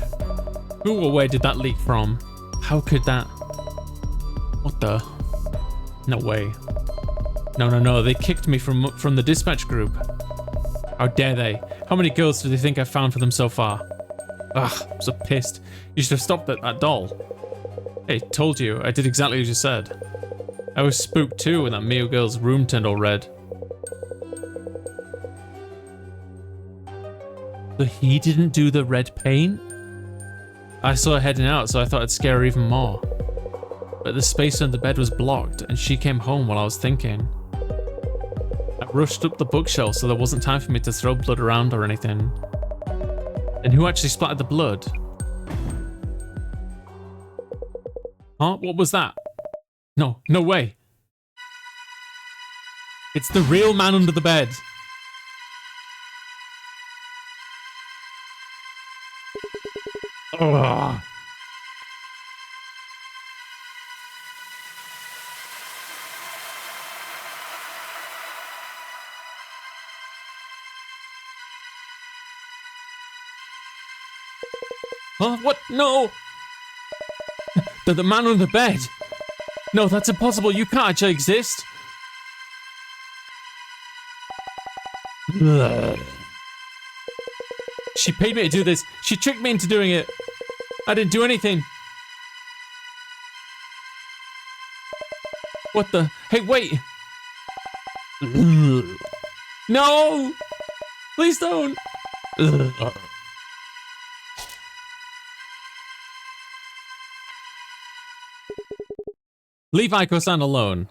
Who or where did that leak from? How could that? What the? No way. No. They kicked me from the dispatch group. How dare they? How many girls do they think I've found for them so far? Ugh, I'm so pissed. You should have stopped that doll. Hey, told you. I did exactly as you said. I was spooked too when that Mio girl's room turned all red. So he didn't do the red paint? I saw her heading out, so I thought I'd scare her even more. But the space under the bed was blocked, and she came home while I was thinking. I rushed up the bookshelf, so there wasn't time for me to throw blood around or anything. And who actually splattered the blood? Huh? What was that? No way. It's the real man under the bed. Ugh. Huh? What? No! The man on the bed! No, that's impossible. You can't actually exist. Ugh. She paid me to do this. She tricked me into doing it. I didn't do anything. What the? Hey, wait! Ugh. No! Please don't! Ugh. Leave Aiko-san alone.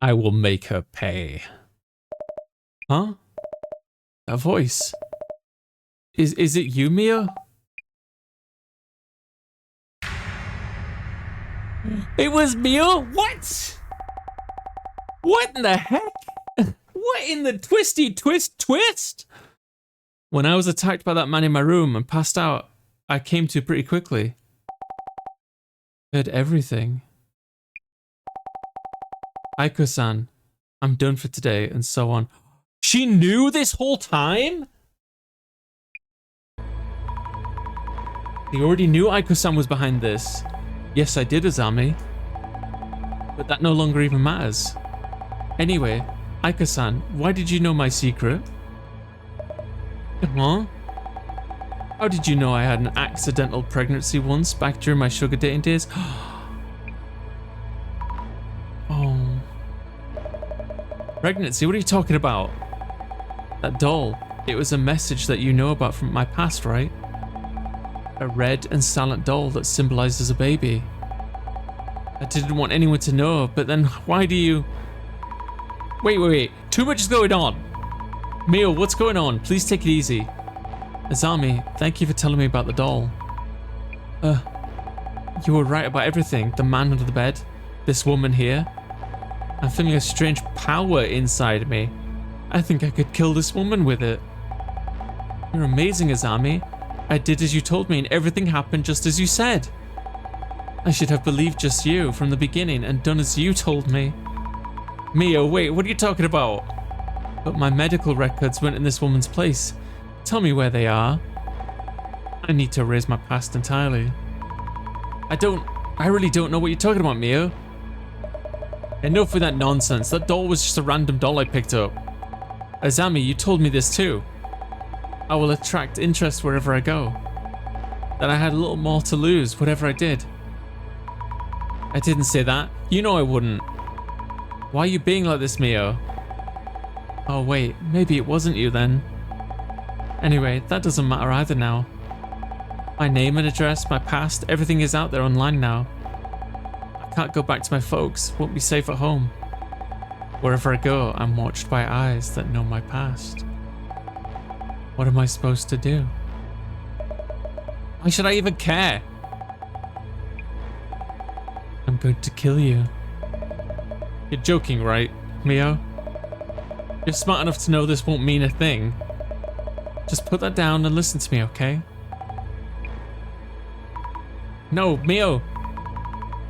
I will make her pay. Huh? That voice. Is it you, Mio? It was Mio? What? What in the heck? What in the twisty twist? When I was attacked by that man in my room and passed out, I came to pretty quickly. Heard everything. Aiko-san, I'm done for today, and so on. She knew this whole time? You already knew Aiko-san was behind this. Yes, I did, Azami. But that no longer even matters. Anyway, Aiko-san, why did you know my secret? Huh? How did you know I had an accidental pregnancy once back during my sugar dating days? Oh. Pregnancy? What are you talking about? That doll. It was a message that you know about from my past, right? A red and silent doll that symbolizes a baby. I didn't want anyone to know, but then why do you... Wait. Too much is going on. Mio, what's going on? Please take it easy. Azami, thank you for telling me about the doll. You were right about everything. The man under the bed. This woman here. I'm feeling a strange power inside me. I think I could kill this woman with it. You're amazing, Azami. I did as you told me and everything happened just as you said. I should have believed just you from the beginning and done as you told me. Mio, wait, what are you talking about? But my medical records went in this woman's place. Tell me where they are. I need to erase my past entirely. I really don't know what you're talking about, Mio. Enough with that nonsense. That doll was just a random doll I picked up. Azami, you told me this too. I will attract interest wherever I go. That I had a little more to lose, whatever I did. I didn't say that. You know I wouldn't. Why are you being like this, Mio? Oh wait, maybe it wasn't you then. Anyway, that doesn't matter either now. My name and address, my past, everything is out there online now. I can't go back to my folks, won't be safe at home. Wherever I go, I'm watched by eyes that know my past. What am I supposed to do? Why should I even care? I'm going to kill you. You're joking, right, Mio? You're smart enough to know this won't mean a thing. Just put that down and listen to me, okay? No, Mio!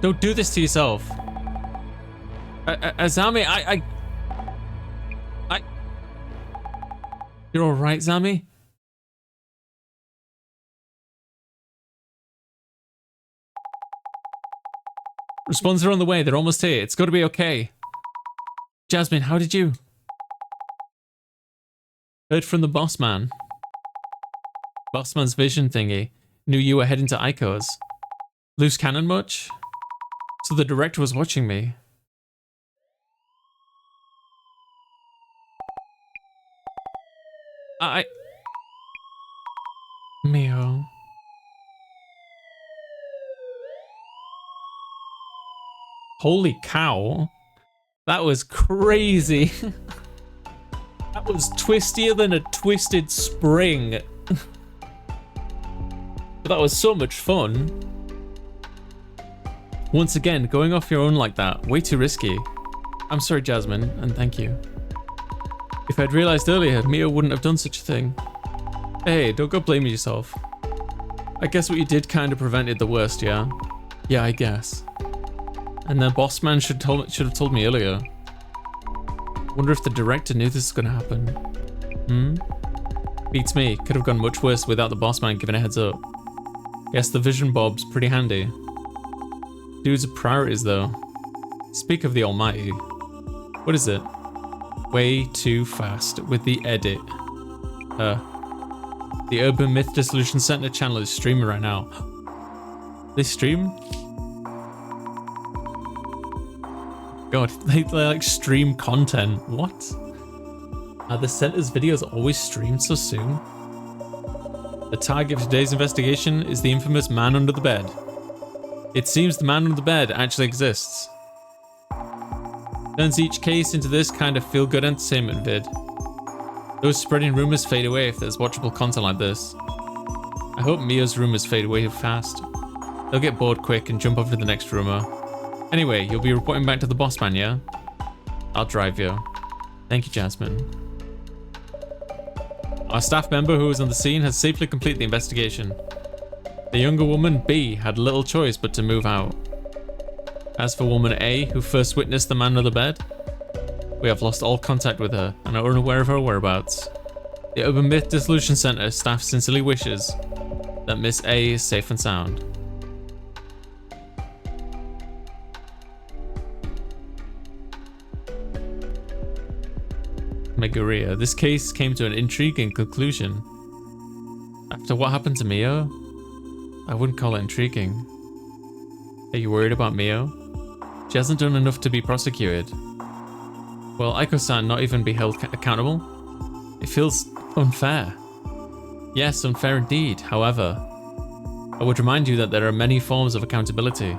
Don't do this to yourself. Azami, I... You're alright, Zami? Responds are on the way. They're almost here. It's got to be okay. Jasmine, how did you? Heard from the boss man. Boss man's vision thingy. Knew you were heading to Ico's. Loose cannon much? So the director was watching me. Mio. Holy cow. That was crazy. That was twistier than a twisted spring. But that was so much fun. Once again, going off your own like that, way too risky. I'm sorry, Jasmine, and thank you. If I'd realized earlier, Mio wouldn't have done such a thing. Hey, don't go blaming yourself. I guess what you did kind of prevented the worst, yeah? Yeah, I guess. And the boss man should have told me earlier. Wonder if the director knew this was gonna happen. Beats me. Could have gone much worse without the boss man giving a heads up. Yes, the vision bob's pretty handy. Dudes are priorities though. Speak of the almighty. What is it? Way too fast with the edit. The Urban Myth Dissolution Center channel is streaming right now. They stream? God, they like stream content. What? Are the center's videos always streamed so soon? The target of today's investigation is the infamous man under the bed. It seems the man under the bed actually exists. Turns each case into this kind of feel-good entertainment vid. Those spreading rumors fade away if there's watchable content like this. I hope Mio's rumors fade away fast. They'll get bored quick and jump over to the next rumor. Anyway, you'll be reporting back to the boss man, yeah? I'll drive you. Thank you, Jasmine. Our staff member who was on the scene has safely completed the investigation. The younger woman, B, had little choice but to move out. As for woman A, who first witnessed the man under the bed, we have lost all contact with her and are unaware of her whereabouts. The Urban Myth Dissolution Center staff sincerely wishes that Miss A is safe and sound. Megaria, this case came to an intriguing conclusion. After what happened to Mio, I wouldn't call it intriguing. Are you worried about Mio? She hasn't done enough to be prosecuted. Will Aiko-san not even be held accountable? It feels unfair. Yes, unfair indeed. However, I would remind you that there are many forms of accountability.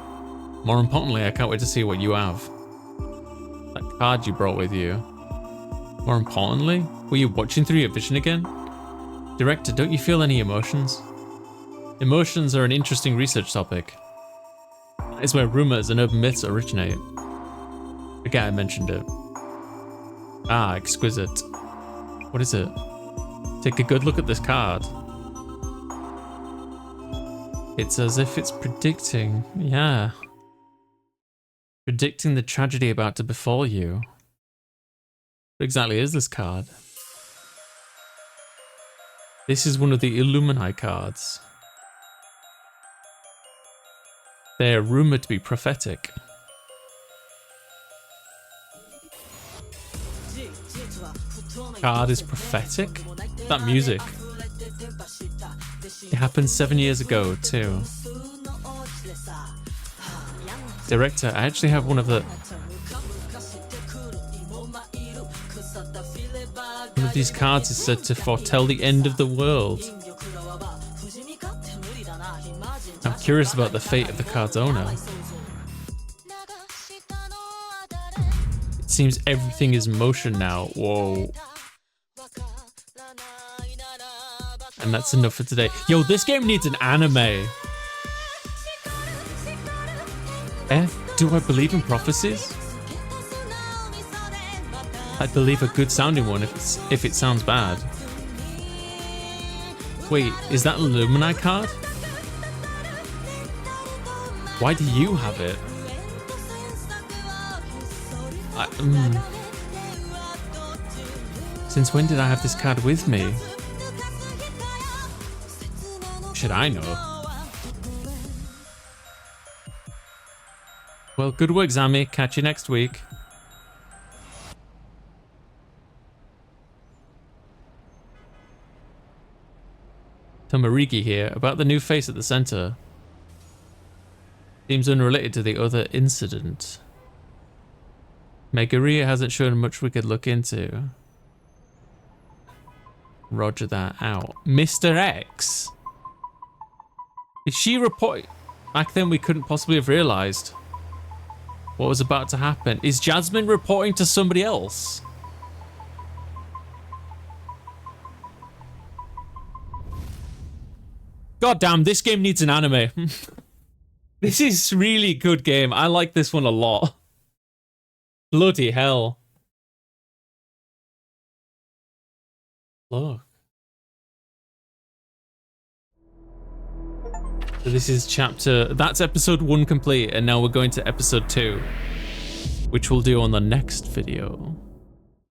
More importantly, I can't wait to see what you have. That card you brought with you. More importantly, were you watching through your vision again? Director, don't you feel any emotions? Emotions are an interesting research topic. That is where rumors and urban myths originate. Forget I mentioned it. Ah, exquisite. What is it? Take a good look at this card. It's as if it's predicting, yeah. Predicting the tragedy about to befall you. What exactly is this card? This is one of the Illumini cards. They are rumored to be prophetic. Card is prophetic? That music. It happened 7 years ago too. Director, I actually have one of these cards is said to foretell the end of the world. I'm curious about the fate of the card's owner. It seems everything is motion now. Whoa. And that's enough for today. Yo, this game needs an anime. Do I believe in prophecies? I believe a good sounding one if it sounds bad. Wait, is that a Lumini card? Why do you have it? Since when did I have this card with me? Should I know? Well, good work, Zami. Catch you next week. Tomarigi here, about the new face at the center. Seems unrelated to the other incident. Megaria hasn't shown much we could look into. Roger that out. Mr. X? Is she report? Back then we couldn't possibly have realized what was about to happen. Is Jasmine reporting to somebody else? God damn, this game needs an anime. This is really good game. I like this one a lot. Bloody hell. Look. So this is that's episode 1 complete, and now we're going to episode 2, which we'll do on the next video.